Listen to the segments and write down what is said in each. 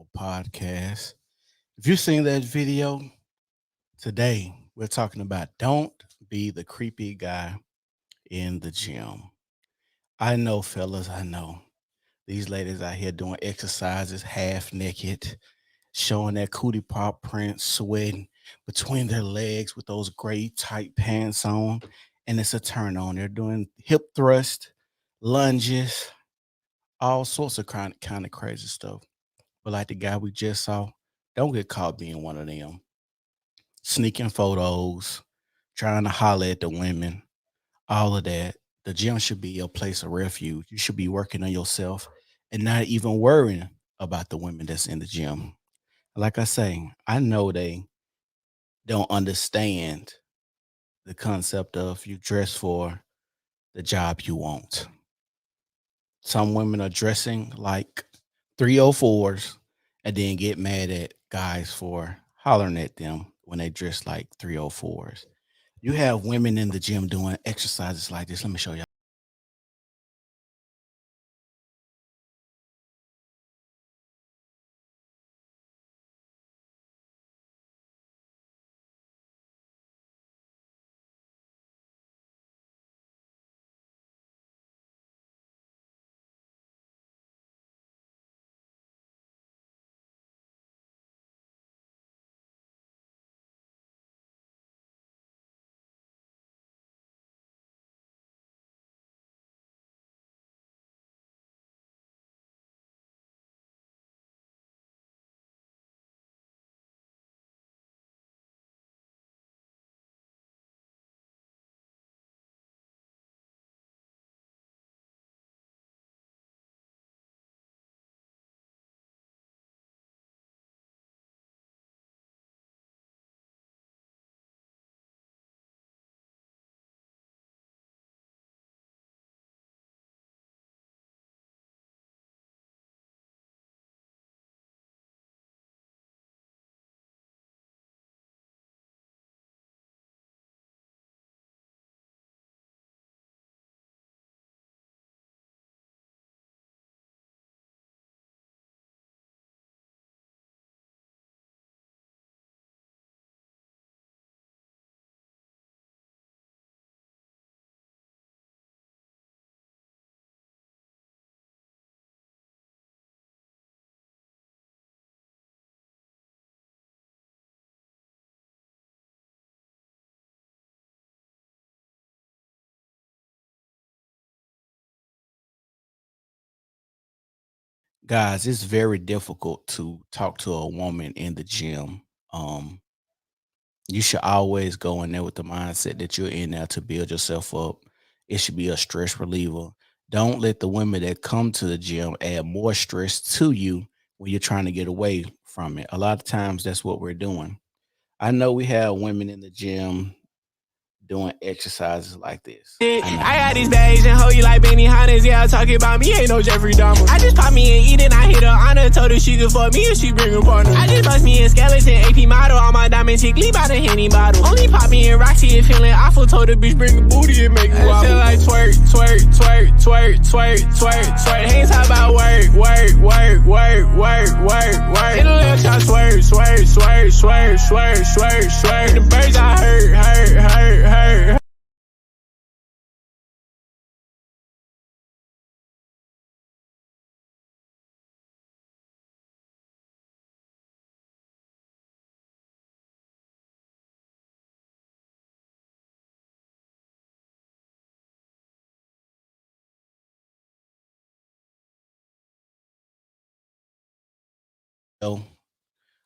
Paranormal Podcast. If you've seen that video, today we're talking about don't be the creepy guy in the gym. I know, fellas, I know. These ladies out here doing exercises half naked, showing their cootie pop prints, sweating between their legs with those gray tight pants on, and it's a turn on. They're doing hip thrust, lunges, all sorts of kind of crazy stuff. But like the guy we just saw, don't get caught being one of them. Sneaking photos, trying to holler at the women, all of that. The gym should be your place of refuge. You should be working on yourself and not even worrying about the women that's in the gym. Like I say, I know they don't understand the concept of you dress for the job you want. Some women are dressing like 304s and then get mad at guys for hollering at them when they dress like 304s. You have women in the gym doing exercises like this. Let me show you. Guys, it's very difficult to talk to a woman in the gym. Um, you should always go in there with the mindset that you're in there to build yourself up. It should be a stress reliever. Don't let the women that come to the gym add more stress to you when you're trying to get away from it. A lot of times that's what we're doing. I know we have women in the gym doing exercises like this. I got these bags and hold you like Benny Hannes. Yeah, talking about me ain't no Jeffrey Dahmer. I just pop me and eat it. I hit her honor. Told her she could fuck me if she bring a partner. I just bust me a skeleton AP model. All my diamonds tickly by the Henny bottle. Only pop me and Roxy and feeling awful. Told the bitch bring a booty and make it wobble. I feel like twerk, twerk, twerk, twerk, twerk, twerk, twerk. Ain't talk about work, work, work, work, work, work, work. In the left shot swerve, swerve, swerve, swerve, swerve, swerve, swerve. The birds I hurt.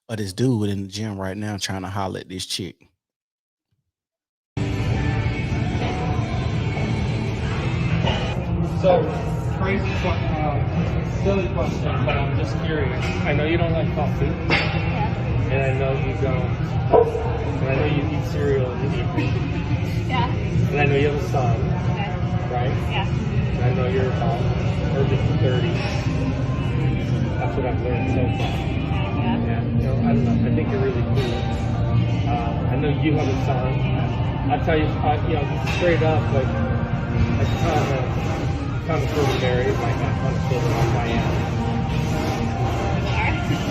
Of this dude in the gym right now trying to holler at this chick. So, silly question, but I'm just curious. I know you don't like coffee, and I know you don't, and I know you eat cereal and you eat meat. Yeah. And I know you have a son, Okay. right? Yeah. And I know you're about early 30s. That's what I've learned so far. Yeah. And, I don't know, I think you're really cool. I know you have a son. I tell you, straight up, like, I kind of feel married, like I kind of feel like I am.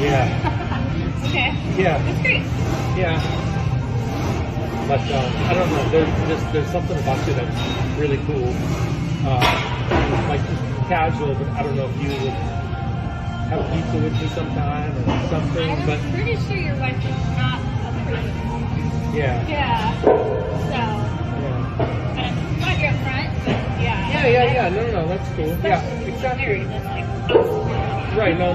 Yeah. Okay. Yeah. That's great. Yeah. But I don't know. There's something about you that's really cool. Like casual, but I don't know if you would have pizza with me sometime or something. I'm But pretty sure your wife is not a pretty. yeah. Yeah. So, Yeah. but I'm glad you're up front. But yeah. Yeah. No. That's cool. Yeah. Especially Exactly. married, that's like, Right. No.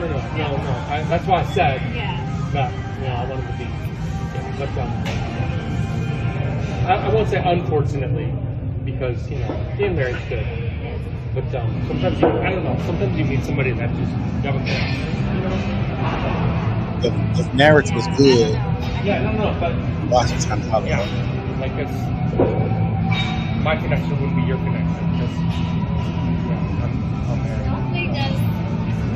That's why I said yeah. that. I wanted to be. Yeah. But I won't say unfortunately, because being married's good. But sometimes I don't know. Sometimes you meet somebody that just you have a connection. If marriage was good, Yeah, no. But watch it time to yeah, like it's my connection wouldn't be your connection. Because I'm married. Hopefully it does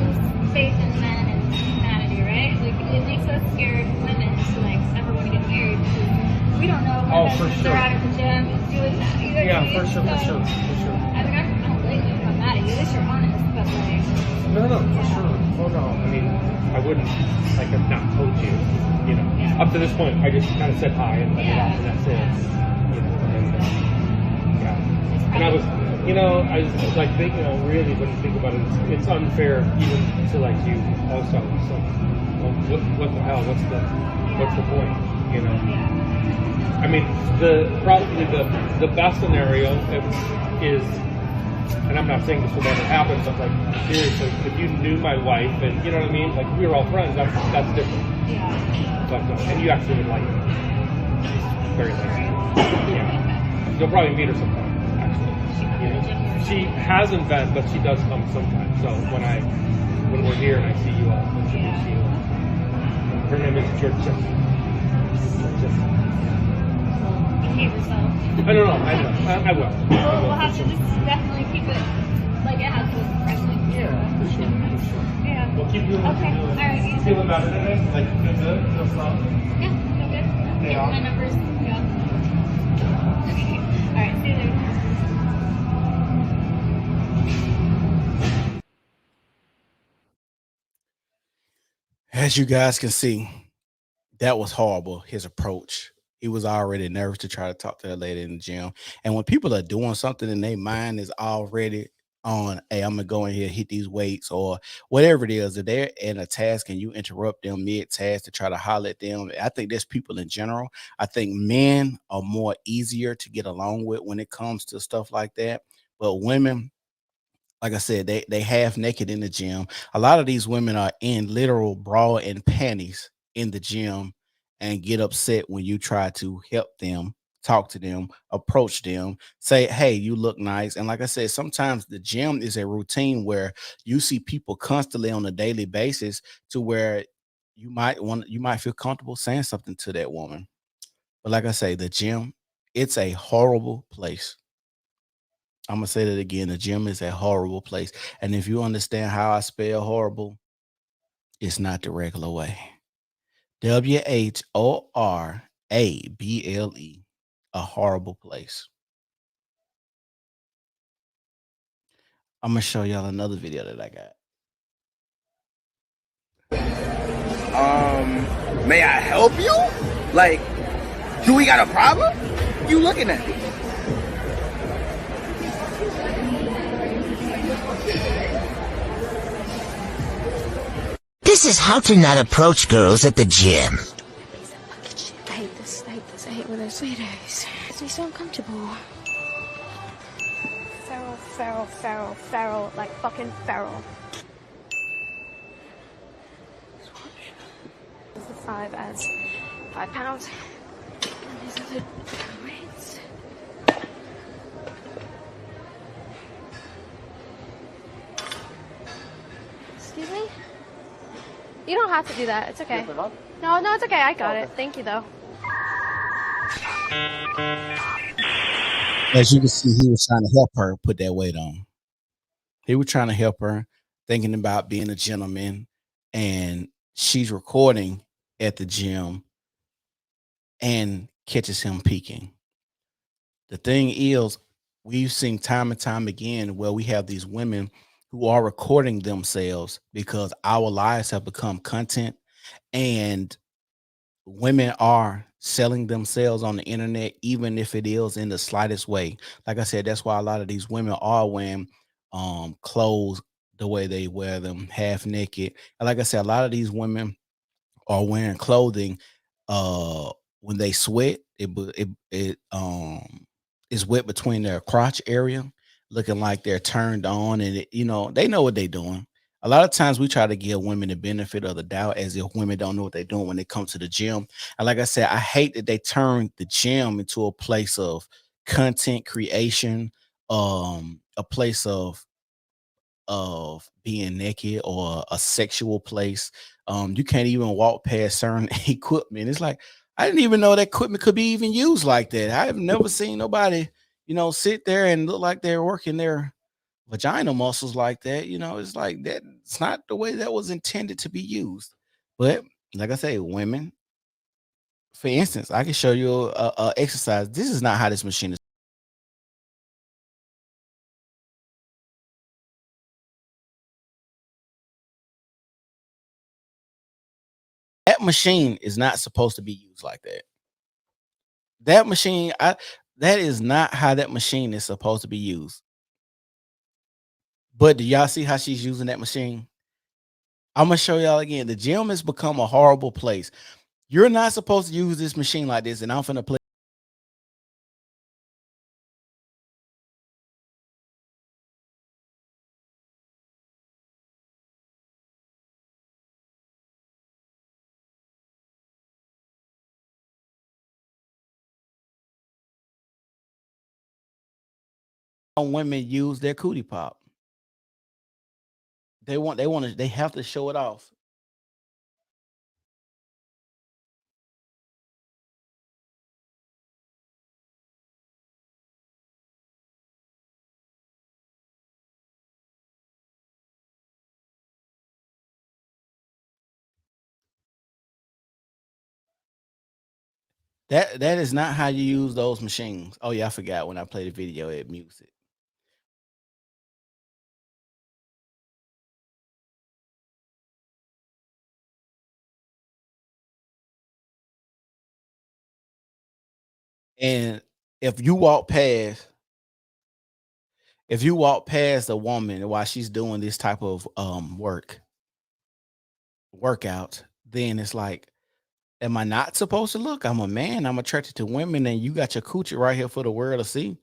lose faith in men and humanity, right? Like it makes us scared women to like ever want to get married because we don't know Oh, if for they're sure. out at the gym doing that. You know what I Yeah, mean? for sure. I mean, I don't blame you. I'm not mad at you. At least you're honest, but like, No, for sure. Oh no, I mean, I wouldn't like have not told you. Yeah. Up to this point, I just kind of said hi and let it Yeah. off, and that's it. And yeah. And I was, I was like, really when you think about it, it's unfair even to like you also. So, what the hell? What's the point? I mean, probably the best scenario is, and I'm not saying this will ever happen, but like seriously, if you knew my wife and you know what I mean, like we were all friends, that's different. yeah. But and you actually would like her. She's very nice. Yeah, you'll probably meet her sometime. Actually, she hasn't been, but she does come sometimes. So when we're here and I see you, I'll introduce you. Her name is Georgia. Behave yourself. I don't know. I will. We'll have to just definitely keep it like it has this impression. Yeah, for sure. Yeah. We'll keep doing what Okay. you're doing. All right. You Feeling better today? Like feel good? Feel strong? Yeah. Feel good. Okay, Get my numbers. Yeah. Okay. All right. See you later. As you guys can see, that was horrible. His approach. He was already nervous to try to talk to that lady in the gym. And when people are doing something and their mind is already on, hey, I'm gonna go in here, hit these weights, or whatever it is, if they're in a task and you interrupt them mid-task to try to holler at them. I think there's people in general. I think men are more easier to get along with when it comes to stuff like that. But women, like I said, they half naked in the gym. A lot of these women are in literal bra and panties in the gym and get upset when you try to help them, talk to them, approach them, say, hey, you look nice. And like I said, sometimes the gym is a routine where you see people constantly on a daily basis to where you might feel comfortable saying something to that woman. But like I say, the gym, it's a horrible place. I'm gonna say that again. The gym is a horrible place. And if you understand how I spell horrible, it's not the regular way. WHORABLE. A horrible place. I'm gonna show y'all another video that I got. May I help you? Like, do we got a problem? You looking at me? This is how to not approach girls at the gym. I hate this. I hate when there's Fridays. It makes me so uncomfortable. Feral, like fucking feral. This is 5 as 5 pounds. And these are the weights. Excuse me? You don't have to do that. It's okay. No, it's okay. I got it. Thank you, though. As you can see, he was trying to help her put that weight on. He was trying to help her, thinking about being a gentleman, and she's recording at the gym and catches him peeking. The thing is, we've seen time and time again where we have these women who are recording themselves because our lives have become content, and women are selling themselves on the internet, even if it is in the slightest way. Like I said, that's why a lot of these women are wearing clothes the way they wear them, half naked. And like I said, a lot of these women are wearing clothing when they sweat, it is wet between their crotch area, looking like they're turned on, and they know what they're doing. A lot of times we try to give women the benefit of the doubt as if women don't know what they're doing when they come to the gym. And like I said, I hate that they turn the gym into a place of content creation, a place of being naked, or a sexual place. You can't even walk past certain equipment. It's like, I didn't even know that equipment could be even used like that. I have never seen nobody, sit there and look like they're working their vagina muscles like that. It's like that. It's not the way that was intended to be used. But like I say, women, for instance, I can show you a exercise. This is not how this machine is. That machine is not supposed to be used like that. That machine, that is not how that machine is supposed to be used. But do y'all see how she's using that machine? I'm gonna show y'all again. The gym has become a horrible place. You're not supposed to use this machine like this, and I'm finna play. Women use their cootie pop. They have to show it off. That is not how you use those machines. Oh yeah, I forgot when I play the video, it mutes it. And if you walk past a woman while she's doing this type of workout, then it's like, am I not supposed to look? I'm a man. I'm attracted to women, and you got your coochie right here for the world to see.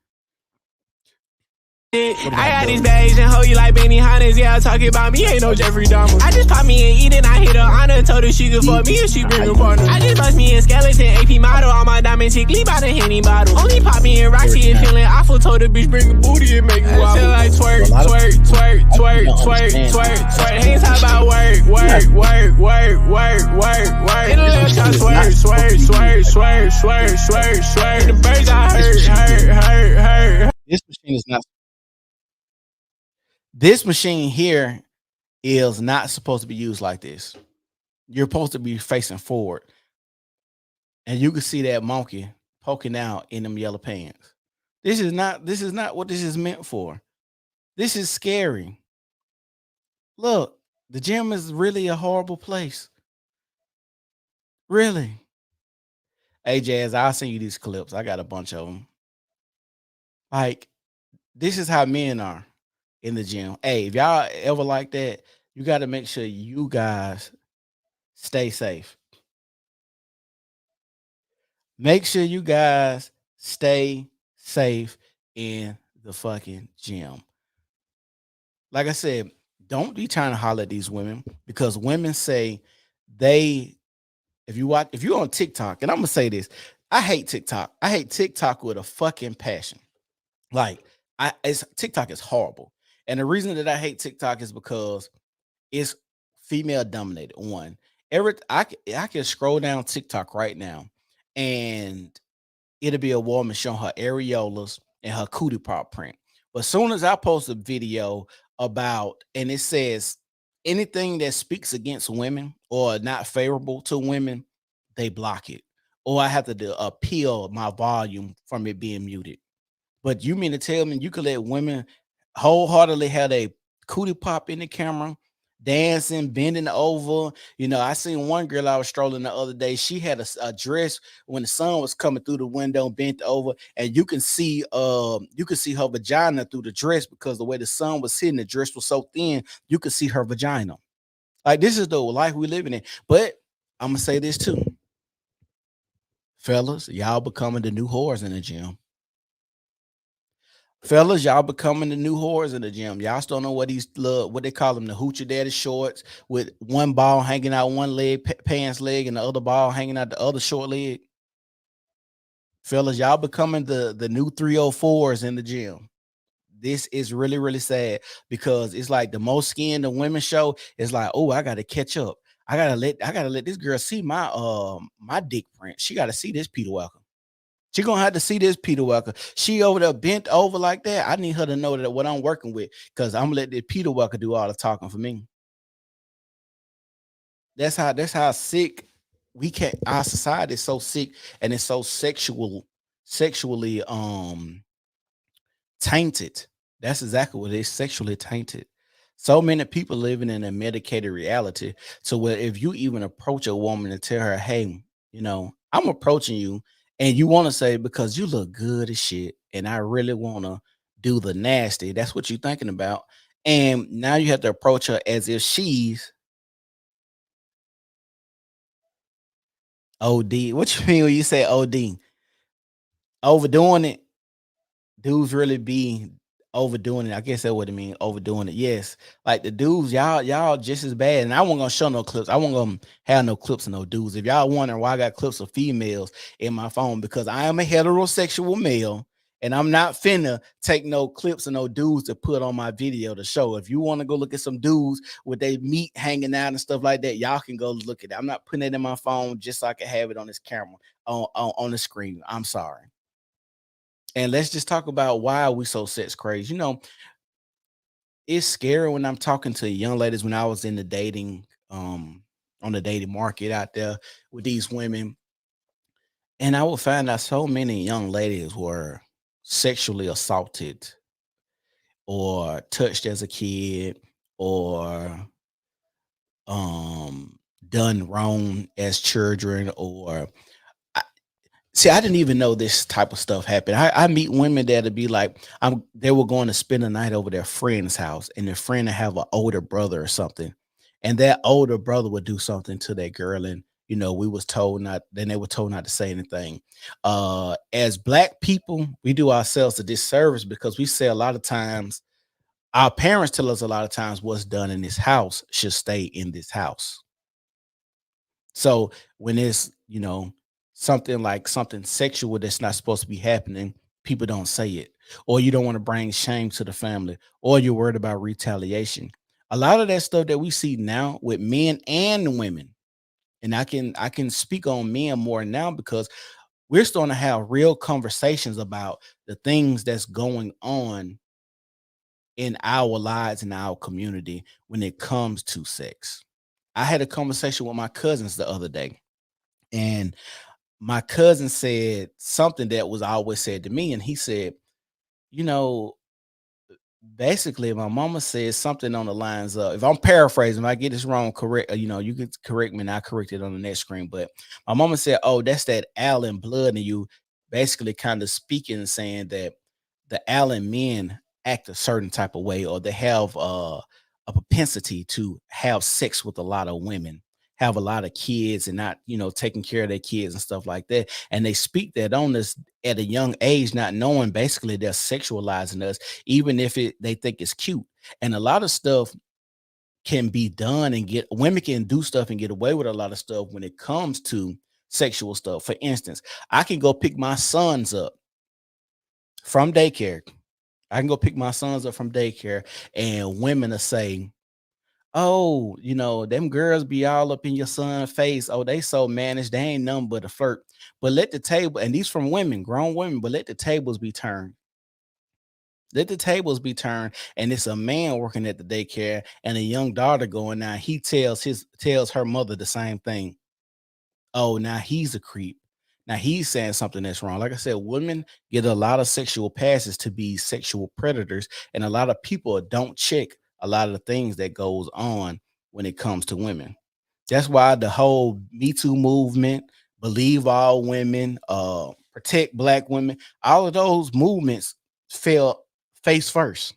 I got these bad Asian hoe, you like Benny Hannes. Yeah, talking about me, ain't no Jeffrey Dahmer. I just pop me and eat it, I hit her honor. Told her she could fuck me if she bring a partner. I just bust me a skeleton, AP model. All my diamond chick, leave by the Henny bottle. Only pop me and Roxy and feeling awful. Told the bitch bring a booty and make it wobble. Feel like twerk, twerk, twerk, twerk, twerk, twerk, twerk. Ain't talk about work, work, work, work, work, work, work. In the left side, swerve, swerve, swerve, swerve, swerve, swerve, swerve. The birds I hurt. This machine is not. This machine here is not supposed to be used like this. You're supposed to be facing forward. And you can see that monkey poking out in them yellow pants. This is not what this is meant for. This is scary. Look, the gym is really a horrible place. Really. Hey, Jazz, I'll send you these clips. I got a bunch of them. Like, this is how men are in the gym. Hey, if y'all ever like that, you got to make sure you guys stay safe. Make sure you guys stay safe in the fucking gym. Like I said, don't be trying to holler at these women, because women say if you're on TikTok, and I'm gonna say this, I hate TikTok. I hate TikTok with a fucking passion. Like, TikTok is horrible. And the reason that I hate TikTok is because it's female dominated. One, I can scroll down TikTok right now, and it'll be a woman showing her areolas and her cootie pop print. But as soon as I post a video about, and it says anything that speaks against women or not favorable to women, they block it. Or I have to appeal my volume from it being muted. But you mean to tell me you could let women wholeheartedly have a cootie pop in the camera, dancing, bending over. You know, I seen one girl I was strolling the other day. She had a dress when the sun was coming through the window, bent over, and you can see her vagina through the dress because the way the sun was hitting, the dress was so thin, you could see her vagina. Like this is the life we living in. But I'm gonna say this too, fellas, y'all becoming the new whores in the gym. Fellas, y'all becoming the new whores in the gym. Y'all still know what these what they call them, the hoochie daddy shorts with one ball hanging out one leg, pants leg, and the other ball hanging out the other short leg. Fellas, y'all becoming the new 304s in the gym. This is really, really sad because it's like the most skin the women show is like, oh, I gotta catch up. I gotta let this girl see my dick print. She gotta see this Peter Welker. She gonna have to see this Peter Welker. She over there bent over like that. I need her to know that what I'm working with, because I'm gonna let this Peter Welker do all the talking for me. That's how sick we can't. Our society is so sick and it's so sexually tainted. That's exactly what it is, sexually tainted. So many people living in a medicated reality. So where if you even approach a woman and tell her, hey, you know, I'm approaching you, and you want to say, because you look good as shit, and I really want to do the nasty. That's what you're thinking about. And now you have to approach her as if she's OD. What you mean when you say OD? Overdoing it. Dudes really be overdoing it. I guess that's what it means, overdoing it. Yes, like the dudes, y'all just as bad. And I wasn't gonna show no clips. I wasn't gonna have no clips of no dudes. If y'all wondering why I got clips of females in my phone, because I am a heterosexual male, and I'm not finna take no clips of no dudes to put on my video to show. If you want to go look at some dudes with their meat hanging out and stuff like that, y'all can go look at it. I'm not putting it in my phone just so I can have it on this camera on the screen. I'm sorry. And let's just talk about why are we so sex crazy. You know, it's scary when I'm talking to young ladies when I was in the dating, on the dating market out there with these women. And I would find out so many young ladies were sexually assaulted or touched as a kid or done wrong as children or see, I didn't even know this type of stuff happened. I meet women that'll be like, they were going to spend the night over their friend's house, and their friend will have an older brother or something, and that older brother would do something to that girl, and you know, we was told not. Then they were told not to say anything. As black people, we do ourselves a disservice because we say a lot of times, our parents tell us a lot of times what's done in this house should stay in this house. So when it's, you know, something like something sexual that's not supposed to be happening, people don't say it. Or you don't want to bring shame to the family, or you're worried about retaliation. A lot of that stuff that we see now with men and women, and I can speak on men more now because we're starting to have real conversations about the things that's going on in our lives in our community when it comes to sex. I had a conversation with my cousins the other day, and my cousin said something that was always said to me, and he said, you know, basically my mama said something on the lines of, if I'm paraphrasing, if I get this wrong, correct, you know, you can correct me and I correct it on the next screen. But my mama said, oh, that's that Allen blood in you, basically kind of speaking and saying that the Allen men act a certain type of way, or they have a propensity to have sex with a lot of women, have a lot of kids, and not, you know, taking care of their kids and stuff like that. And they speak that on us at a young age, not knowing basically they're sexualizing us, even if they think it's cute. And a lot of stuff can be done and get women can do stuff and get away with a lot of stuff when it comes to sexual stuff. For instance, I can go pick my sons up from daycare. I can go pick my sons up from daycare, and women are saying, oh, you know, them girls be all up in your son's face. Oh, they so managed. They ain't nothing but a flirt. But let the table, and these from women, grown women, but let the tables be turned. Let the tables be turned. And it's a man working at the daycare and a young daughter going now. He tells her mother the same thing. Oh, now he's a creep. Now he's saying something that's wrong. Like I said, women get a lot of sexual passes to be sexual predators, and a lot of people don't check a lot of the things that goes on when it comes to women. That's why the whole Me Too movement, believe all women, protect black women, all of those movements fell face first,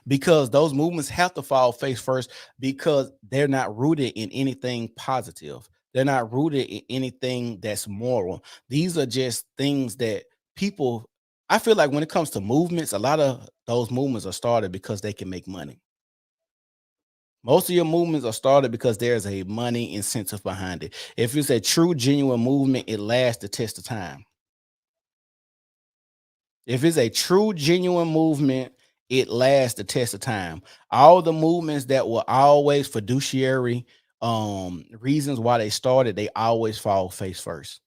because those movements have to fall face first because they're not rooted in anything positive. They're not rooted in anything that's moral. These are just things that people, I feel like when it comes to movements, a lot of those movements are started because they can make money. Most of your movements are started because there's a money incentive behind it. If it's a true, genuine movement, it lasts the test of time. If it's a true, genuine movement, it lasts the test of time. All the movements that were always fiduciary reasons why they started, they always fall face first.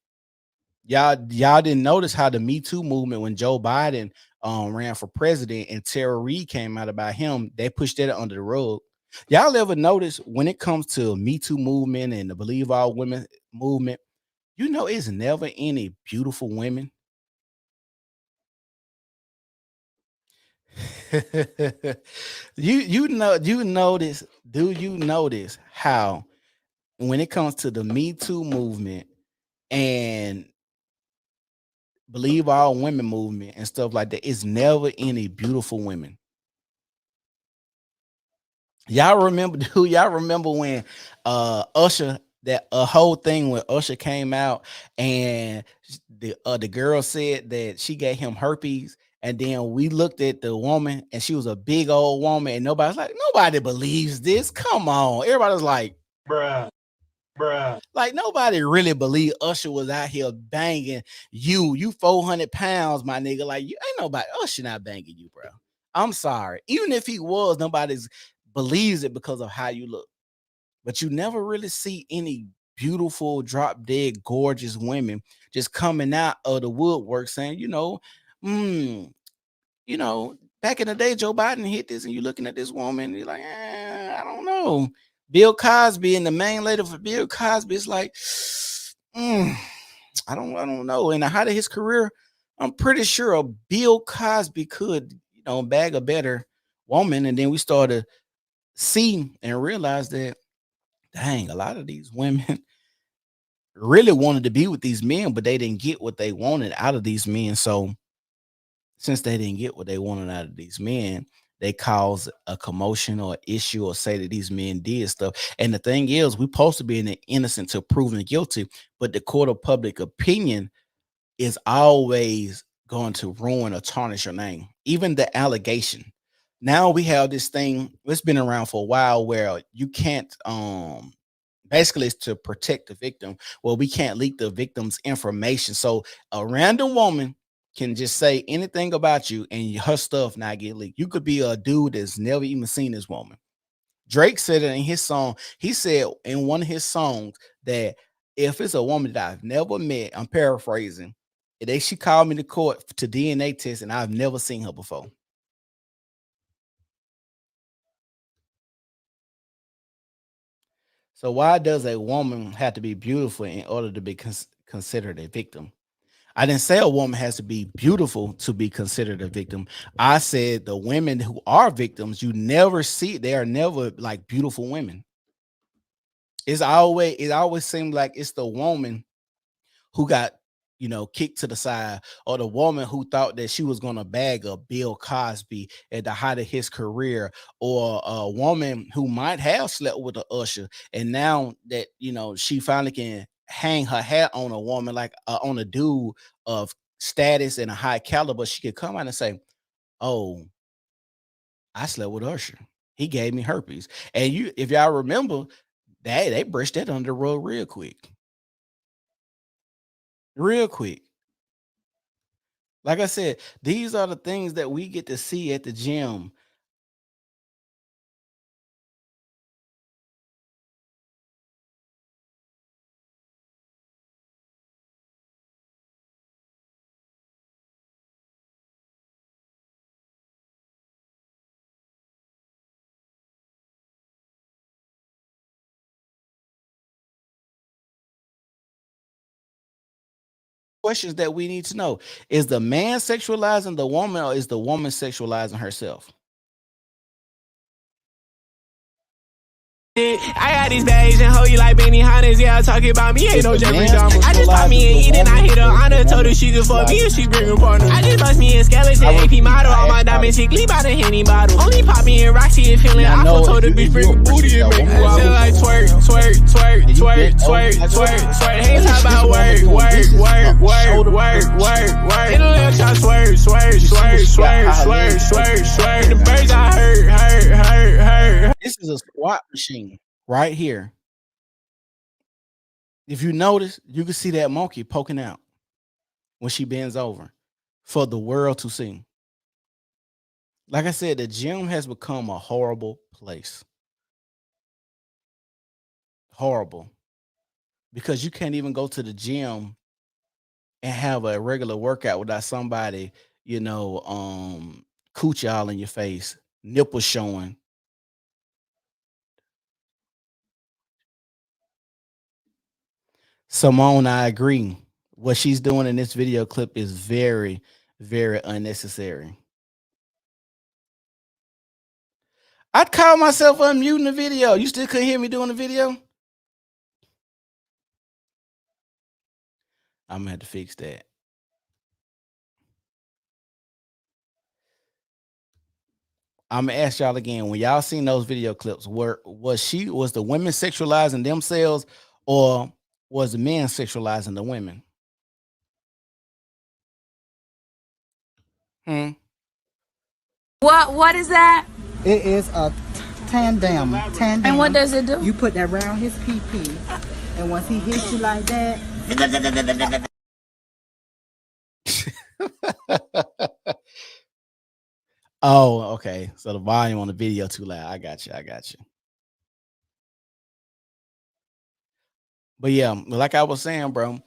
Y'all didn't notice how the Me Too movement, when Joe Biden ran for president and Tara Reid came out about him, they pushed that under the rug. Y'all ever notice when it comes to Me Too movement and the Believe All Women movement, it's never any beautiful women. you notice, do you notice how when it comes to the Me Too movement and Believe All Women movement and stuff like that, it's never any beautiful women. Y'all remember when Usher, that a whole thing when Usher came out and the girl said that she gave him herpes, and then we looked at the woman and she was a big old woman, and nobody believes this. Come on. Everybody's like, Bruh. like, nobody really believe Usher was out here banging you 400 pounds, my nigga. Like, you ain't nobody, Usher not banging you, bro. I'm sorry. Even if he was, nobody's believes it because of how you look. But you never really see any beautiful, drop dead, gorgeous women just coming out of the woodwork saying, back in the day, Joe Biden hit this, and you're looking at this woman, and you're like, I don't know. Bill Cosby and the main lady for Bill Cosby is like, I don't know. In the height of his career, I'm pretty sure Bill Cosby could, bag a better woman. And then we started see and realize that, dang, a lot of these women really wanted to be with these men, but they didn't get what they wanted out of these men. So since they didn't get what they wanted out of these men, they cause a commotion or issue or say that these men did stuff. And the thing is, we're supposed to be innocent till proven guilty, but the court of public opinion is always going to ruin or tarnish your name. Even the allegation. Now we have this thing, it's been around for a while, where you can't basically it's to protect the victim. Well, we can't leak the victim's information. So a random woman can just say anything about you and her stuff not get leaked. You could be a dude that's never even seen this woman. Drake said it in his song. He said in one of his songs that if it's a woman that I've never met, I'm paraphrasing, she called me to court to DNA test and I've never seen her before. So why does a woman have to be beautiful in order to be considered a victim? I didn't say a woman has to be beautiful to be considered a victim. I said the women who are victims, you never see, they are never like beautiful women. It always seems like it's the woman who got, kicked to the side, or the woman who thought that she was going to bag a Bill Cosby at the height of his career, or a woman who might have slept with an Usher, and now that she finally can hang her hat on a woman, like on a dude of status and a high caliber, she could come out and say, "Oh, I slept with Usher. He gave me herpes." And if y'all remember, they brushed that under the rug real quick. Real quick. Like I said, these are the things that we get to see at the gym. Questions that we need to know. Is the man sexualizing the woman, or is the woman sexualizing herself? I got these bags and hoe you like Benny Hannes. Yeah, talking about me, ain't no Jeffrey Dahmer. I just pop me and eat and I hit her honor. Told her she could fuck me if she bring a partner. I just bust me a skeleton, AP model. All my diamonds hit by the Henny bottle. Only pop me and Roxy and feeling awful. Told her bitch bring a booty and make me wobble. Like twerk, twerk, twerk, twerk, twerk, twerk, twerk. Ain't talk about work. In the left shot, swerve. The birds I hurt. This is a squat machine right here. If you notice, you can see that monkey poking out when she bends over for the world to see. Like I said, the gym has become a horrible place. Horrible. Because you can't even go to the gym and have a regular workout without somebody, coochie all in your face, nipples showing. Simone, I agree. What she's doing in this video clip is very, very unnecessary. I'd call myself unmuting the video. You still couldn't hear me doing the video? I'm gonna have to fix that. I'm gonna ask y'all again, when y'all seen those video clips, was the women sexualizing themselves, or was the men sexualizing the women? What is that? It is a tandem. And what does it do? You put that around his PP, and once he hits you like that. Oh, okay. So the volume on the video too loud. I got you. But yeah, like I was saying, bro,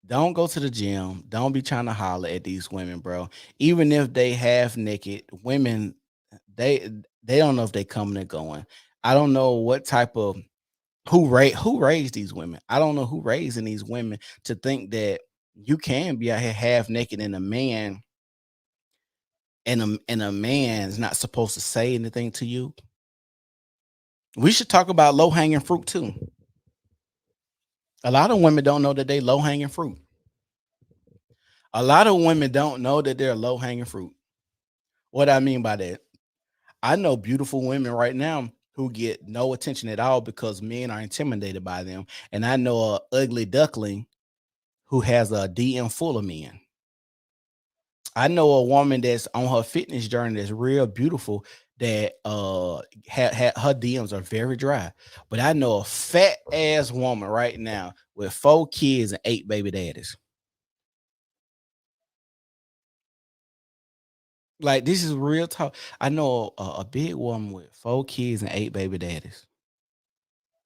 don't go to the gym. Don't be trying to holler at these women, bro. Even if they half naked, women, they don't know if they coming or going. I don't know what type of who raised these women. I don't know who raising these women to think that you can be out here half naked and a man and a man is not supposed to say anything to you. We should talk about low-hanging fruit too. A lot of women don't know that they low-hanging fruit. A lot of women don't know that they're low-hanging fruit. What I mean by that, I know beautiful women right now who get no attention at all because men are intimidated by them. And I know a ugly duckling who has a DM full of men. I know a woman that's on her fitness journey that's real beautiful that her DMs are very dry. But I know a fat ass woman right now with 4 kids and 8 baby daddies. Like, this is real talk. I know a big woman with 4 kids and 8 baby daddies.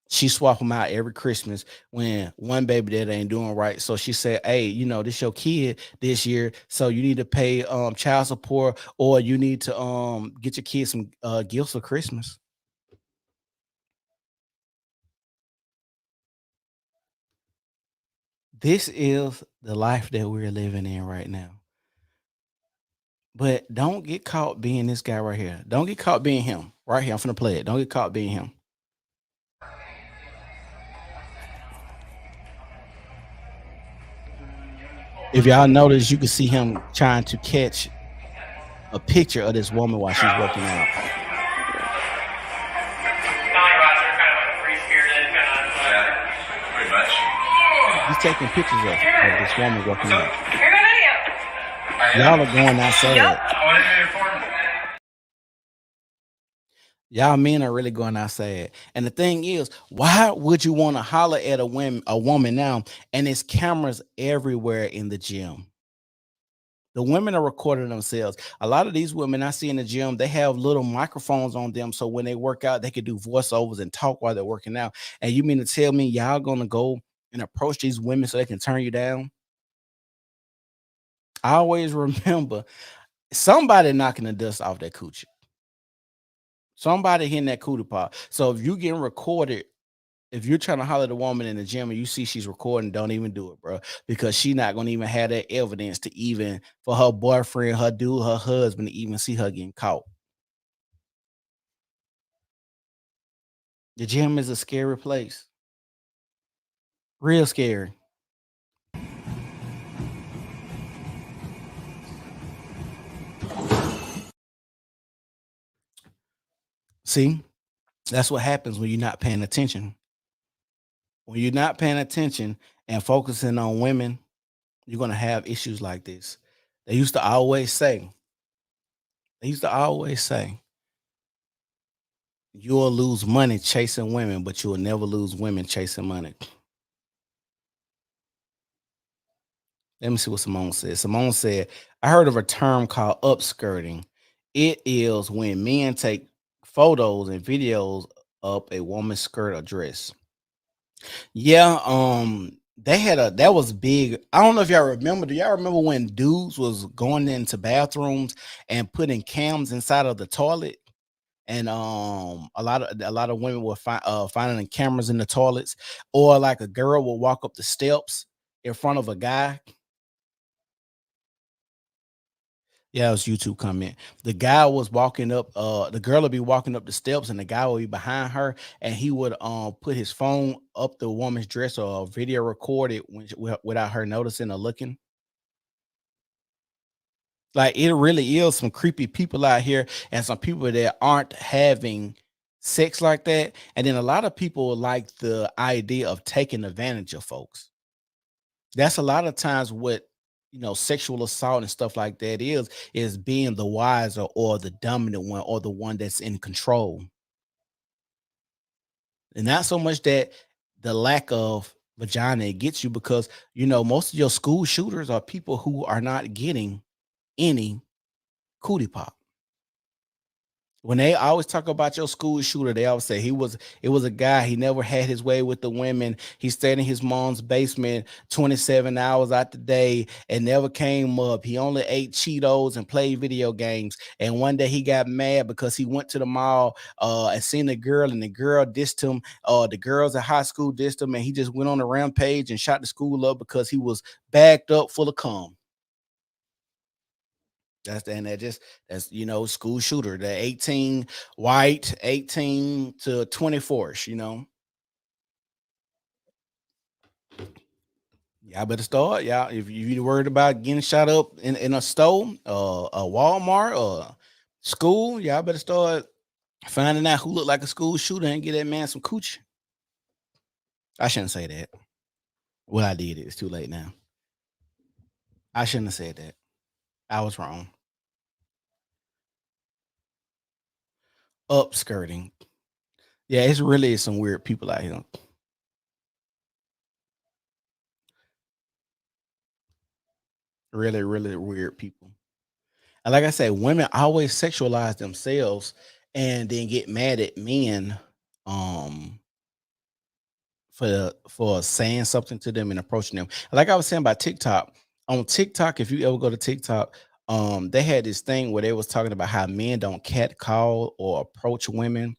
She swap them out every Christmas when one baby daddy ain't doing right. So she said, hey, this your kid this year, so you need to pay child support, or you need to get your kids some gifts for Christmas. This is the life that we're living in right now. But don't get caught being this guy right here. Don't get caught being him right here. I'm finna play it. Don't get caught being him. If y'all notice, you can see him trying to catch a picture of this woman while she's working out. He's taking pictures of this woman working out. Y'all are going outside. Y'all men are really going outside. And the thing is, why would you want to holler at a woman now? And there's cameras everywhere in the gym. The women are recording themselves. A lot of these women I see in the gym, they have little microphones on them. So when they work out, they can do voiceovers and talk while they're working out. And you mean to tell me y'all going to go and approach these women so they can turn you down? I always remember somebody knocking the dust off that coochie. Somebody hitting that cootie pot. So if you getting recorded, if you're trying to holler at a woman in the gym and you see she's recording, don't even do it, bro. Because she's not going to even have that evidence to even for her boyfriend, her dude, her husband to even see her getting caught. The gym is a scary place. Real scary. See, that's what happens when you're not paying attention. When you're not paying attention and focusing on women, you're going to have issues like this. They used to always say, they used to always say, you'll lose money chasing women, but you will never lose women chasing money. Let me see what Simone said. Simone said, I heard of a term called upskirting. It is when men take photos and videos of a woman's skirt or dress. Yeah, they had that was big. I don't know if y'all remember. Do y'all remember when dudes was going into bathrooms and putting cams inside of the toilet? And a lot of women were finding cameras in the toilets, or like a girl will walk up the steps in front of a guy. Yeah, it was YouTube comment. The guy was walking up, the girl would be walking up the steps, and the guy would be behind her, and he would put his phone up the woman's dress or video record it without her noticing or looking. Like, it really is some creepy people out here, and some people that aren't having sex like that. And then a lot of people like the idea of taking advantage of folks. That's a lot of times what, sexual assault and stuff like that is being the wiser or the dominant one or the one that's in control. And not so much that the lack of vagina it gets you, because most of your school shooters are people who are not getting any cootie pop. When they always talk about your school shooter, they always say it was a guy. He never had his way with the women. He stayed in his mom's basement 27 hours out the day and never came up. He only ate Cheetos and played video games. And one day he got mad because he went to the mall and seen a girl, and the girl dissed him. The girls at high school dissed him, and he just went on a rampage and shot the school up because he was backed up full of cum. That's school shooter, the 18 white, 18 to 24. Y'all better start. Y'all, if you worried about getting shot up in a store, a Walmart or school, y'all better start finding out who look like a school shooter and get that man some coochie. I shouldn't say that. What I did, it's too late now. I shouldn't have said that. I was wrong. Upskirting. Yeah, it's really some weird people out here. Really, really weird people. And like I said, women always sexualize themselves and then get mad at men um for saying something to them and approaching them. Like I was saying about TikTok. On TikTok, if you ever go to TikTok, they had this thing where they was talking about how men don't catcall or approach women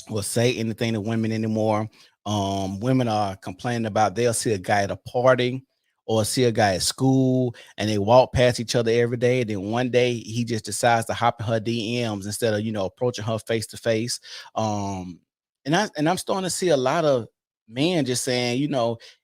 or say anything to women anymore. Women are complaining about they'll see a guy at a party or see a guy at school, and they walk past each other every day. And then one day he just decides to hop in her DMs instead of approaching her face to face. And I'm starting to see a lot of men just saying,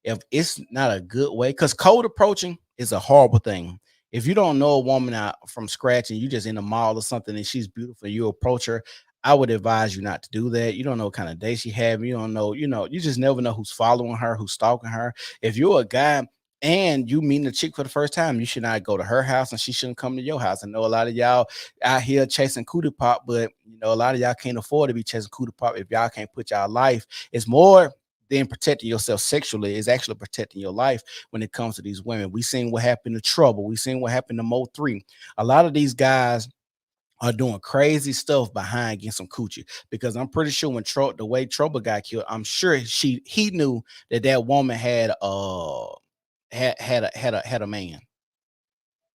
if it's not a good way, because cold approaching is a horrible thing. If you don't know a woman out from scratch and you just in a mall or something and she's beautiful, you approach her, I would advise you not to do that. You don't know what kind of day she have. You don't know, you just never know who's following her, who's stalking her. If you're a guy and you meeting a chick for the first time, you should not go to her house and she shouldn't come to your house. I know a lot of y'all out here chasing cootie pop, but a lot of y'all can't afford to be chasing cootie pop if y'all can't put y'all life. It's more than protecting yourself sexually, is actually protecting your life when it comes to these women. We seen what happened to Trouble. We seen what happened to Mo3. A lot of these guys are doing crazy stuff behind getting some coochie, because I'm pretty sure when the way Trouble got killed, I'm sure he knew that woman had a man.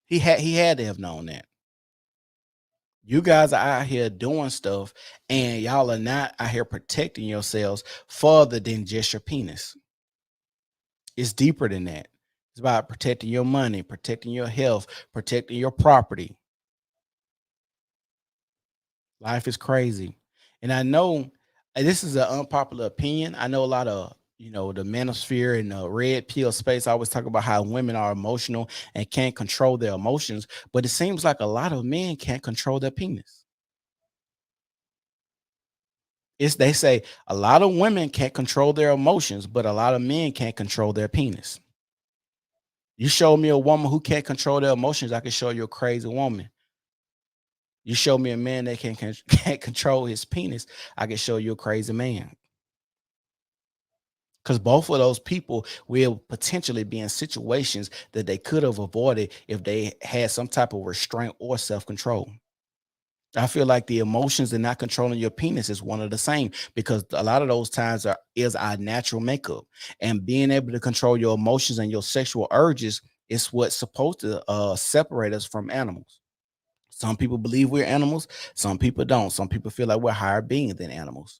He had to have known that. You guys are out here doing stuff, and y'all are not out here protecting yourselves further than just your penis. It's deeper than that. It's about protecting your money, protecting your health, protecting your property. Life is crazy. And I know And this is an unpopular opinion. I know a lot of the manosphere and the red pill space always talk about how women are emotional and can't control their emotions, but it seems like a lot of men can't control their penis. They say a lot of women can't control their emotions, but a lot of men can't control their penis. You show me a woman who can't control their emotions, I can show you a crazy woman. You show me a man that can't control his penis, I can show you a crazy man. Because both of those people will potentially be in situations that they could have avoided if they had some type of restraint or self-control. I feel like the emotions and not controlling your penis is one of the same, because a lot of those times is our natural makeup, and being able to control your emotions and your sexual urges is what's supposed to separate us from animals. Some people believe we're animals, some people don't. Some people feel like we're higher beings than animals.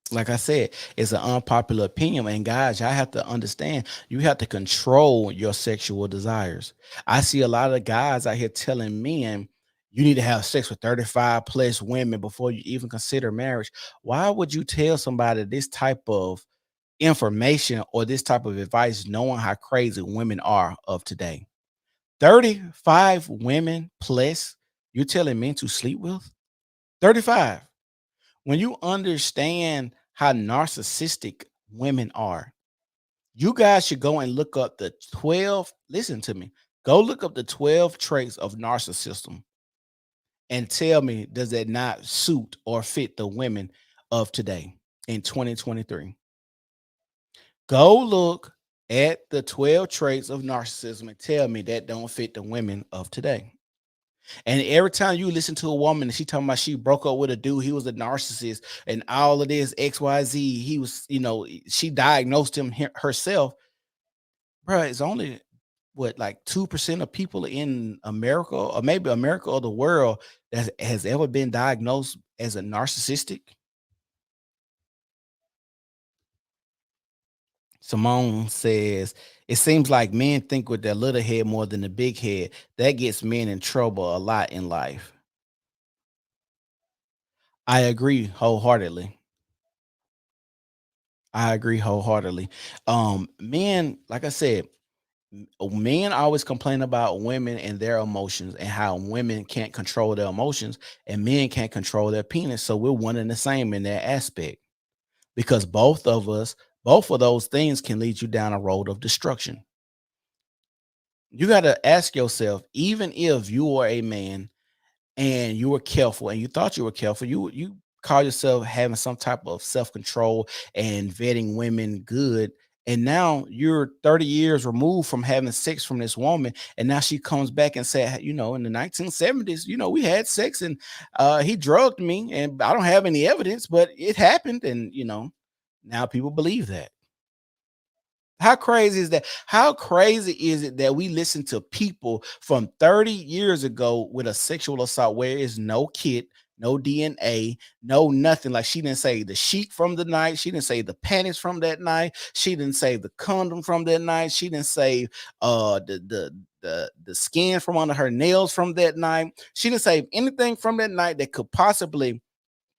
Like I said, it's an unpopular opinion. And guys, y'all have to understand, you have to control your sexual desires. I see a lot of guys out here telling men you need to have sex with 35 plus women before you even consider marriage. Why would you tell somebody this type of information or this type of advice, knowing how crazy women are of today? 35 women plus you're telling men to sleep with? 35. When you understand how narcissistic women are, you guys should go and look up the 12. Listen to me. Go look up the 12 traits of narcissism and tell me, does that not suit or fit the women of today in 2023? Go look at the 12 traits of narcissism and tell me that don't fit the women of today. And every time you listen to a woman and she talking about she broke up with a dude, he was a narcissist and all of this XYZ, he was, she diagnosed him herself. Bro, it's only what, like 2% of people in America, or maybe America or the world, that has ever been diagnosed as a narcissistic. Simone says, it seems like men think with their little head more than the big head. That gets men in trouble a lot in life. I agree wholeheartedly. I agree wholeheartedly. Men, like I said, men always complain about women and their emotions and how women can't control their emotions and men can't control their penis. So we're one and the same in that aspect, because both of those things can lead you down a road of destruction. You got to ask yourself, even if you are a man and you were careful and you thought you were careful, you call yourself having some type of self-control and vetting women good, and now you're 30 years removed from having sex from this woman, and now she comes back and said, in the 1970s, we had sex and he drugged me and I don't have any evidence, but it happened. And now people believe that. How crazy is that? How crazy is it that we listen to people from 30 years ago with a sexual assault where it's no kit, no DNA, no nothing? Like, she didn't say the sheet from the night, she didn't say the panties from that night, she didn't say the condom from that night, she didn't say the skin from under her nails from that night, she didn't say anything from that night that could possibly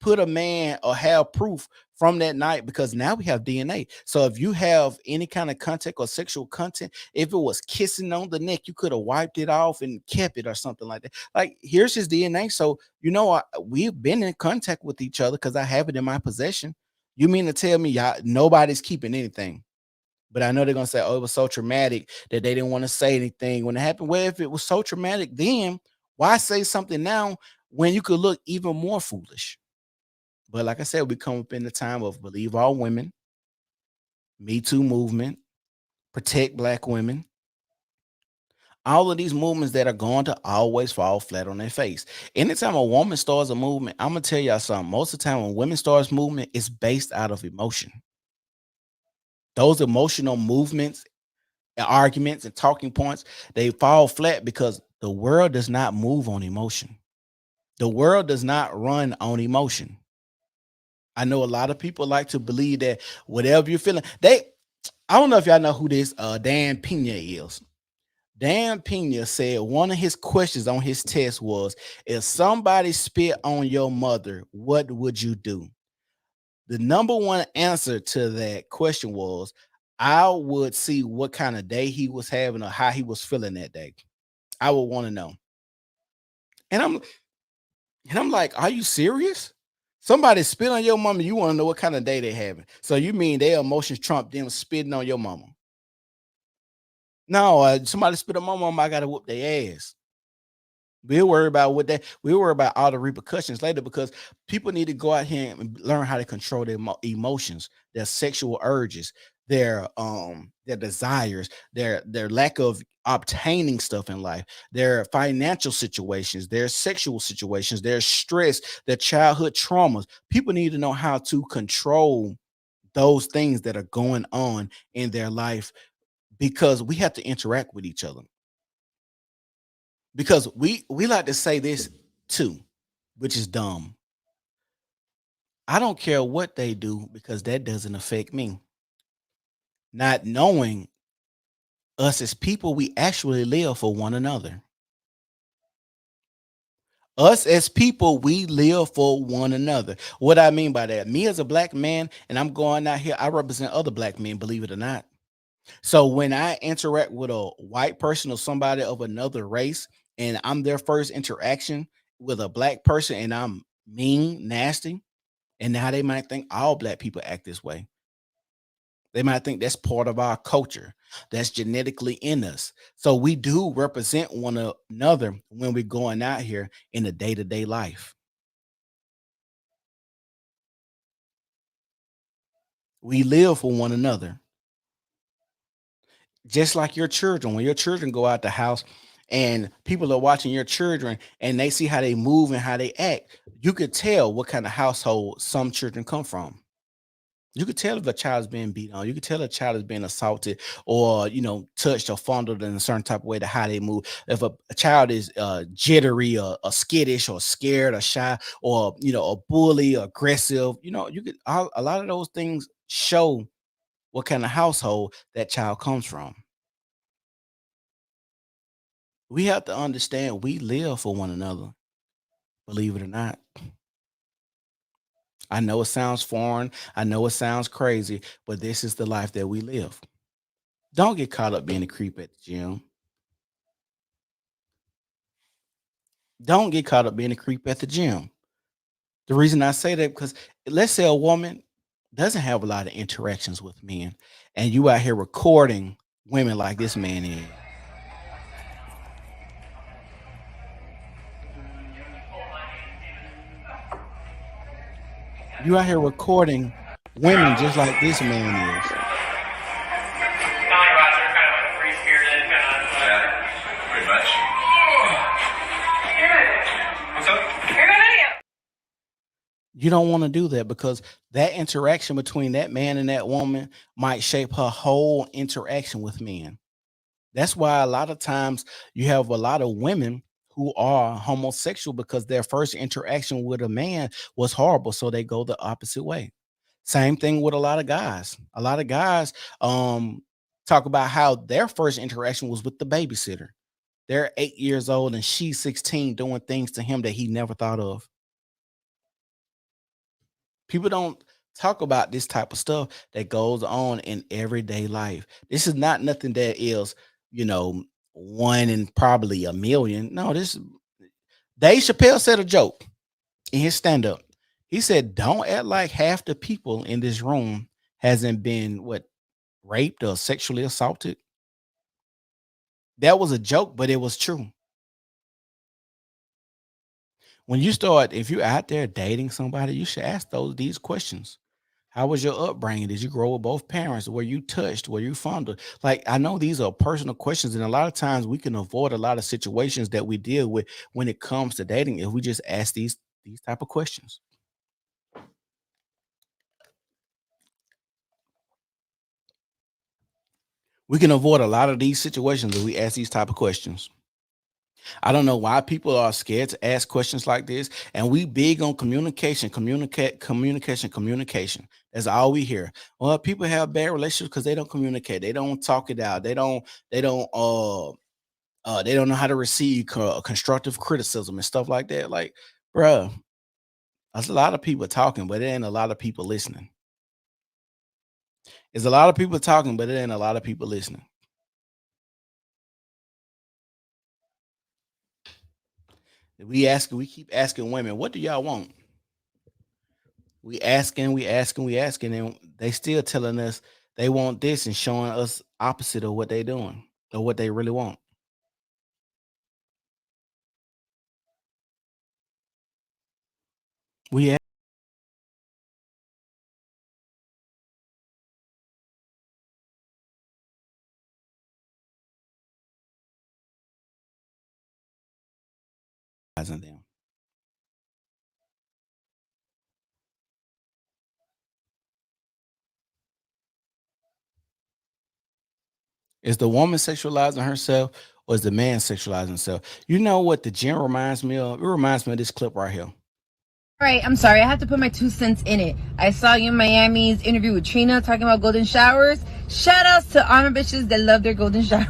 put a man or have proof from that night, because now we have DNA. So if you have any kind of contact or sexual content, if it was kissing on the neck, you could have wiped it off and kept it or something like that. Like, here's his DNA. So, we've been in contact with each other because I have it in my possession. You mean to tell me nobody's keeping anything? But I know they're going to say, oh, it was so traumatic that they didn't want to say anything when it happened. Well, if it was so traumatic then, why say something now when you could look even more foolish? But like I said, we come up in the time of believe all women, Me Too movement, protect Black women. All of these movements that are going to always fall flat on their face. Anytime a woman starts a movement, I'm going to tell y'all something. Most of the time when women starts movement, it's based out of emotion. Those emotional movements and arguments and talking points, they fall flat because the world does not move on emotion. The world does not run on emotion. I know a lot of people like to believe that whatever you're feeling, I don't know if y'all know who this Dan Pena is, Dan Pena said one of his questions on his test was, if somebody spit on your mother, what would you do? The number one answer to that question was, I would see what kind of day he was having or how he was feeling that day. I would want to know. And I'm like, are you serious? Somebody spit on your mama, you want to know what kind of day they having. So you mean their emotions trump them spitting on your mama? No, somebody spit on my mama, I gotta whoop their ass. We'll worry about we'll worry about all the repercussions later, because people need to go out here and learn how to control their emotions, their sexual urges, their desires, their lack of obtaining stuff in life, their financial situations, their sexual situations, their stress, their childhood traumas. People need to know how to control those things that are going on in their life, because we have to interact with each other. Because we like to say this too, which is dumb. I don't care what they do because that doesn't affect me. Not knowing us as people, we actually live for one another. Us as people, we live for one another. What I mean by that, me as a black man, and I'm going out here, I represent other black men, believe it or not. So when I interact with a white person or somebody of another race, and I'm their first interaction with a black person, and I'm mean, nasty, and now they might think all black people act this way. They might think that's part of our culture, that's genetically in us. So we do represent one another when we're going out here in the day-to-day life. We live for one another. Just like your children, when your children go out the house and people are watching your children and they see how they move and how they act, you could tell what kind of household some children come from. You could tell if a child is being beat on. You could tell a child is being assaulted or, touched or fondled in a certain type of way to how they move. If a child is jittery or skittish or scared or shy or, a bully or aggressive, you could, a lot of those things show what kind of household that child comes from. We have to understand we live for one another, believe it or not. I know it sounds foreign. I know it sounds crazy, but this is the life that we live. Don't get caught up being a creep at the gym. Don't get caught up being a creep at the gym. The reason I say that, because let's say a woman doesn't have a lot of interactions with men, and you out here recording women like this man is. You out here recording women just like this man is. You don't want to do that, because that interaction between that man and that woman might shape her whole interaction with men. That's why a lot of times you have a lot of women who are homosexual, because their first interaction with a man was horrible, so they go the opposite way. Same thing with a lot of guys. A lot of guys talk about how their first interaction was with the babysitter. They're 8 years old and she's 16, doing things to him that he never thought of. People don't talk about this type of stuff that goes on in everyday life. This is not nothing that is, one in probably a million. No, Dave Chappelle said a joke in his stand-up. He said, don't act like half the people in this room hasn't been raped or sexually assaulted. That was a joke, but it was true. When if you're out there dating somebody, you should ask these questions. How was your upbringing? Did you grow with both parents? Were you touched? Were you fondled? Like, I know these are personal questions, and a lot of times we can avoid a lot of situations that we deal with when it comes to dating if we just ask these type of questions. We can avoid a lot of these situations if we ask these type of questions. I don't know why people are scared to ask questions like this. And we big on communication. That's all we hear. Well, people have bad relationships because they don't communicate. They don't talk it out. They don't They don't know how to receive constructive criticism and stuff like that. Like, bruh, there's a lot of people talking, but it ain't a lot of people listening. There's a lot of people talking, but it ain't a lot of people listening. We keep asking women, what do y'all want? We asking, and they still telling us they want this and showing us opposite of what they doing or what they really want. We asking them. Is the woman sexualizing herself or is the man sexualizing himself? You know what the gym reminds me of? It reminds me of this clip right here. All right, I'm sorry. I have to put my 2 cents in it. I saw you in Miami's interview with Trina talking about golden showers. Shout outs to honor bitches that love their golden showers.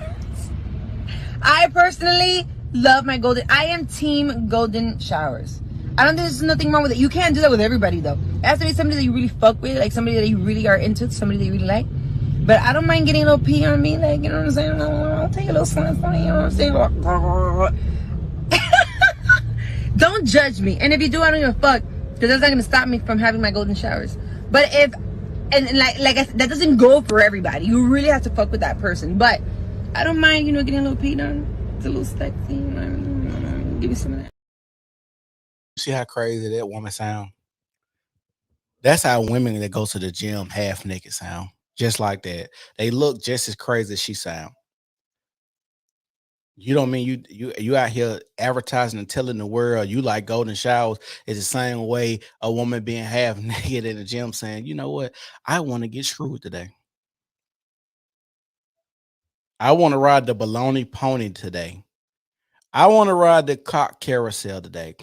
I personally love my I am team golden showers. I don't think there's nothing wrong with it. You can't do that with everybody though. It has to be somebody that you really fuck with, like somebody that you really are into, somebody that you really like. But I don't mind getting a little pee on me, like, you know what I'm saying? I'll take a little slant on you, you know what I'm saying? Don't judge me. And if you do, I don't give a fuck. Because that's not going to stop me from having my golden showers. But if, and like I said, that doesn't go for everybody. You really have to fuck with that person. But I don't mind, you know, getting a little pee on. It's a little sexy. You know, give me some of that. See how crazy that woman sound? That's how women that go to the gym half naked sound. Just like that. They look just as crazy as she sound. You don't mean you out here advertising and telling the world you like golden showers is the same way a woman being half naked in the gym saying, you know what? I want to get screwed today. I want to ride the baloney pony today. I want to ride the cock carousel today.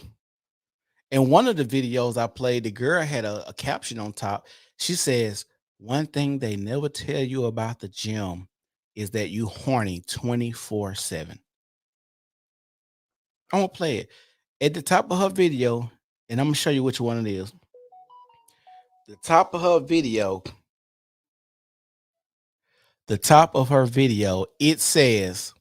In one of the videos I played, the girl had a caption on top. She says, one thing they never tell you about the gym is that you horny 24/7. I'm gonna play it at the top of her video, and I'm gonna show you which one it is. The top of her video, it says,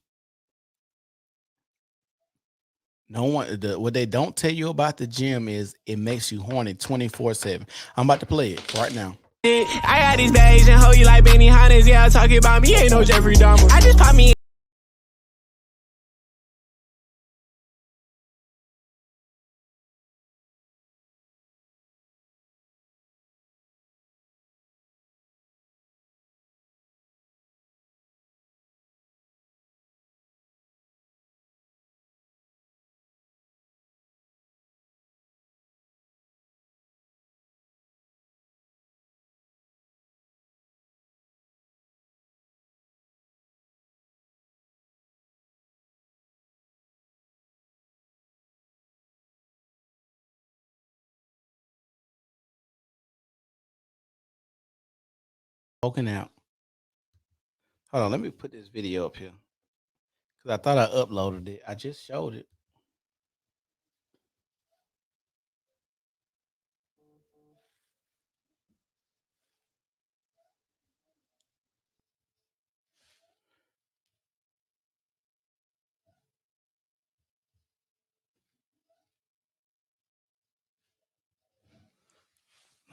no one, what they don't tell you about the gym is it makes you horny 24/7. I'm about to play it right now. I got these bags and hold you like Benny Hannes. Yeah, talking about me ain't no Jeffrey Dahmer. I just pop me in. Poking out. Hold on, let me put this video up here because I thought I uploaded it. I just showed it.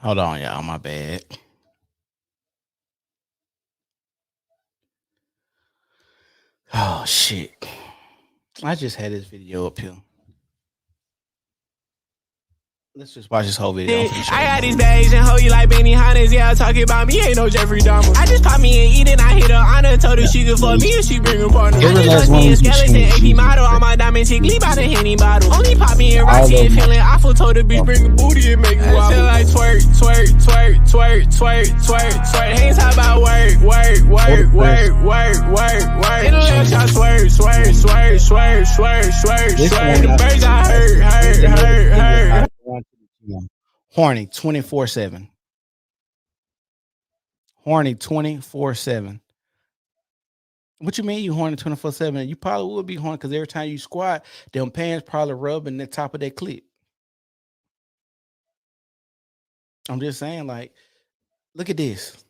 Hold on, y'all. My bad. Oh, shit. I just had this video up here. Let's just watch this whole video. I got these bags and hold you like Benny Hannes. Yeah, talking about me ain't no Jeffrey Dahmer. I just pop me and eat it. I hit her honor. Told her she could fuck me if she bring a partner. I just bust me a skeleton. AP model on my diamond chick. Leave out a Henny bottle. Only pop me and Roxy and feeling awful. Told the bitch bring a booty and make it wobble. I feel like twerk, twerk, twerk, twerk, twerk, twerk, twerk. Ain't talk about work, work, work, work, work, work, work. In the left shot, swerve, swerve, swerve, swerve, swerve, swerve, swerve. The birds I hurt. Horny 24/7. Horny 24/7. What you mean you horny 24/7? You probably would be horny because every time you squat, them pants probably rubbing the top of their clit. I'm just saying, like, look at this.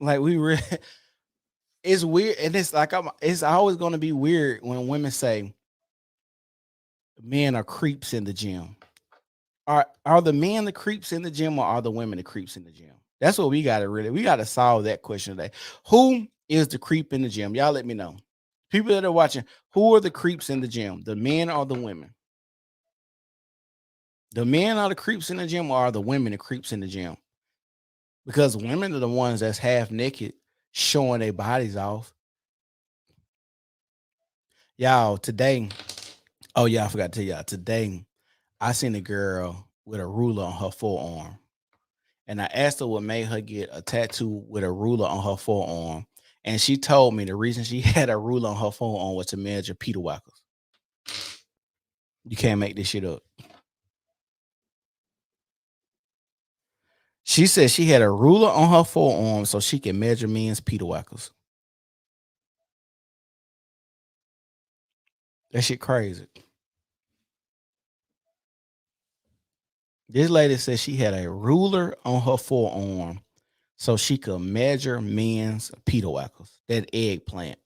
Like it's weird, and it's like it's always going to be weird when women say men are creeps in the gym. Are the men the creeps in the gym, or are the women the creeps in the gym? That's what we got to solve that question today. Who is the creep in the gym? Y'all let me know. People that are watching, who are the creeps in the gym? The men or the women? The men are the creeps in the gym, or are the women the creeps in the gym? Because women are the ones that's half naked, showing their bodies off. Y'all, today, oh yeah, I forgot to tell y'all, today, I seen a girl with a ruler on her forearm. And I asked her what made her get a tattoo with a ruler on her forearm. And she told me the reason she had a ruler on her forearm was to measure Peter Wackles. You can't make this shit up. She said she had a ruler on her forearm so she can measure men's Peter Wackles. That shit crazy. This lady said she had a ruler on her forearm so she could measure men's Peter Wackles, that eggplant.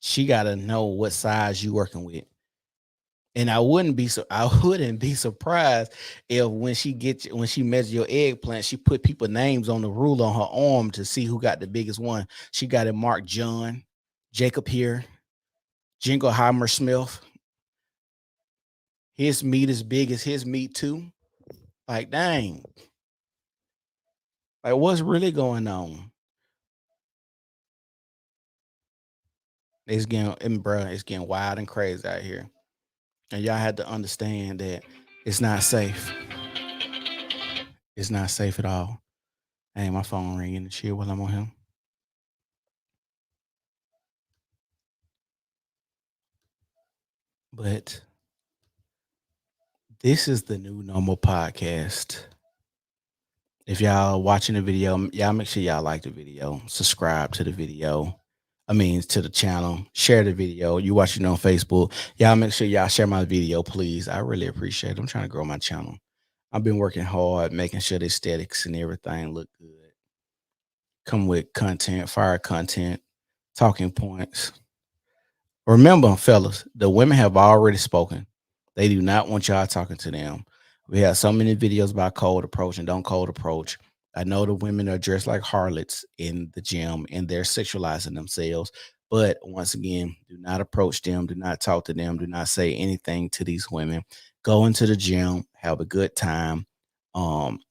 She got to know what size you working with. And I wouldn't be surprised if when she measures your eggplant, she put people's names on the ruler on her arm to see who got the biggest one. She got it marked John, Jacob here, Jingleheimer Smith. His meat is big as his meat too. Like, dang. Like, what's really going on? It's getting wild and crazy out here. And y'all had to understand that it's not safe. It's not safe at all. Hey, my phone ringing and shit while I'm on him. But this is the New Normal Podcast. If y'all watching the video, y'all make sure y'all like the video, subscribe to the video. To the channel, share the video. You watching on Facebook, y'all make sure y'all share my video, please. I really appreciate it. I'm trying to grow my channel. I've been working hard, making sure the aesthetics and everything look good. Come with content, fire content, talking points. Remember, fellas, the women have already spoken. They do not want y'all talking to them. We have so many videos about cold approach and don't cold approach. I know the women are dressed like harlots in the gym and they're sexualizing themselves. But once again, do not approach them. Do not talk to them. Do not say anything to these women. Go into the gym, have a good time,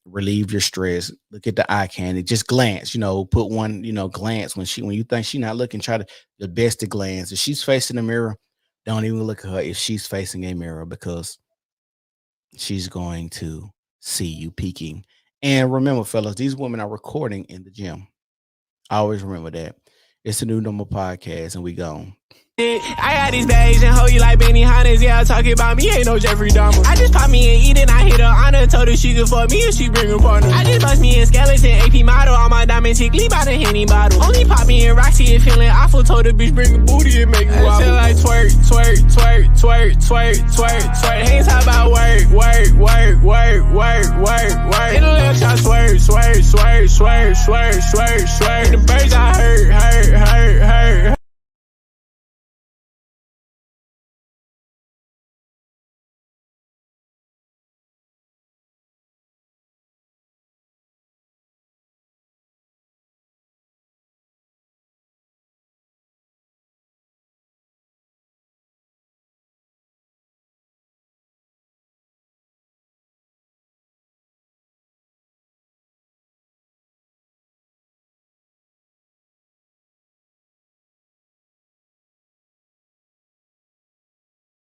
relieve your stress. Look at the eye candy. Just glance, put one, glance when you think she's not looking, try the best to glance. If she's facing the mirror, don't even look at her if she's facing a mirror, because she's going to see you peeking. And remember, fellas, these women are recording in the gym. I always remember that. It's the New Normal Podcast, and we gone. I got these bags and hold you like Benny Hannes. Yeah, talking about me ain't no Jeffrey Dahmer. I just pop me and eat and I hit her honor. Told her she could fuck me if she bring a partner. I just bust me in skeleton, AP model. All my diamonds tickly by the Henny bottle. Only pop me in Roxy and feeling awful. Told the bitch bring a booty and make me wobble. I feel like twerk, twerk, twerk, twerk, twerk, twerk, twerk. Ain't talk about work, work, work, work, work, work, work. In the left shot, swerve, swerve, swerve, swerve, swerve, swerve, swerve. The birds I hurt, hurt, hurt, hurt.